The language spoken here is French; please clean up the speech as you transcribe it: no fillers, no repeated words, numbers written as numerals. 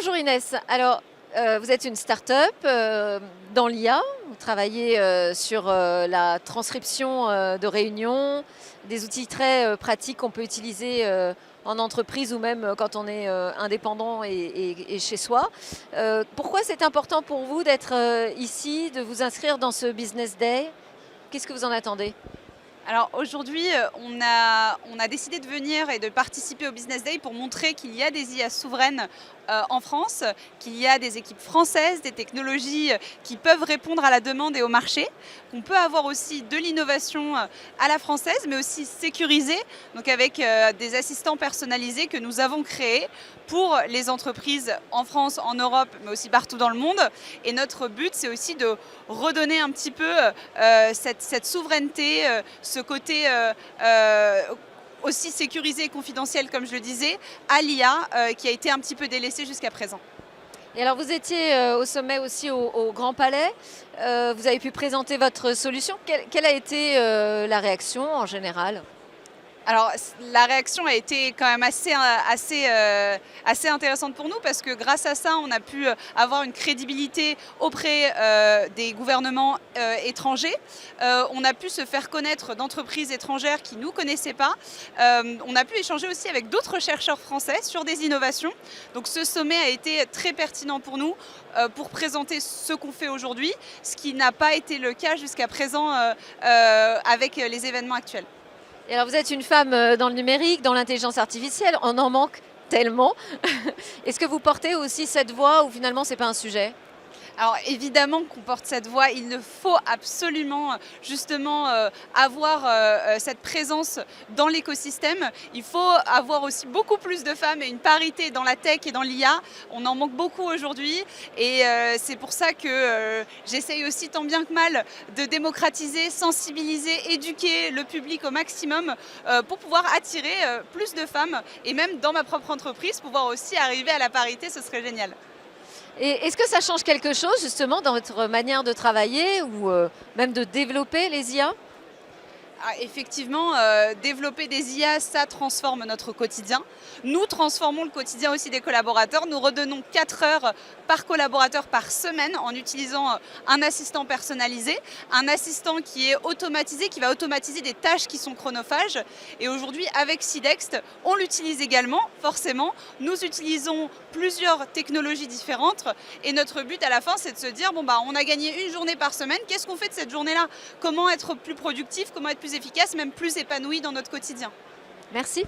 Bonjour Inès. Alors, vous êtes une start-up dans l'IA. Vous travaillez sur la transcription de réunions, des outils très pratiques qu'on peut utiliser en entreprise ou même quand on est indépendant et chez soi. Pourquoi c'est important pour vous d'être ici, de vous inscrire dans ce Business Day? Qu'est-ce que vous en attendez? Alors aujourd'hui, on a décidé de venir et de participer au Business Day pour montrer qu'il y a des IA souveraines en France, qu'il y a des équipes françaises, des technologies qui peuvent répondre à la demande et au marché, qu'on peut avoir aussi de l'innovation à la française, mais aussi sécurisée, donc avec des assistants personnalisés que nous avons créés pour les entreprises en France, en Europe, mais aussi partout dans le monde. Et notre but, c'est aussi de redonner un petit peu cette souveraineté, ce côté aussi sécurisé et confidentiel, comme je le disais, à l'IA, qui a été un petit peu délaissé jusqu'à présent. Et alors vous étiez au sommet aussi au Grand Palais. Vous avez pu présenter votre solution. Quelle a été la réaction en général? Alors, la réaction a été quand même assez intéressante pour nous parce que grâce à ça, on a pu avoir une crédibilité auprès des gouvernements étrangers. On a pu se faire connaître d'entreprises étrangères qui ne nous connaissaient pas. On a pu échanger aussi avec d'autres chercheurs français sur des innovations. Donc ce sommet a été très pertinent pour nous pour présenter ce qu'on fait aujourd'hui, ce qui n'a pas été le cas jusqu'à présent avec les événements actuels. Et alors vous êtes une femme dans le numérique, dans l'intelligence artificielle, on en manque tellement. Est-ce que vous portez aussi cette voix ou finalement c'est pas un sujet? Alors évidemment qu'on porte cette voix, il ne faut absolument justement avoir cette présence dans l'écosystème. Il faut avoir aussi beaucoup plus de femmes et une parité dans la tech et dans l'IA. On en manque beaucoup aujourd'hui et c'est pour ça que j'essaye aussi tant bien que mal de démocratiser, sensibiliser, éduquer le public au maximum pour pouvoir attirer plus de femmes et même dans ma propre entreprise, pouvoir aussi arriver à la parité, ce serait génial. Et est-ce que ça change quelque chose justement dans votre manière de travailler ou même de développer les IA? Ah, effectivement, développer des IA, ça transforme notre quotidien. Nous transformons le quotidien aussi des collaborateurs. Nous redonnons 4 heures par collaborateur par semaine en utilisant un assistant personnalisé, un assistant qui est automatisé, qui va automatiser des tâches qui sont chronophages. Et aujourd'hui, avec Sidext, on l'utilise également, forcément. Nous utilisons plusieurs technologies différentes et notre but à la fin, c'est de se dire, bon, bah, on a gagné une journée par semaine, qu'est-ce qu'on fait de cette journée-là? Comment être plus productif, comment être plus efficace, même plus épanoui dans notre quotidien. Merci.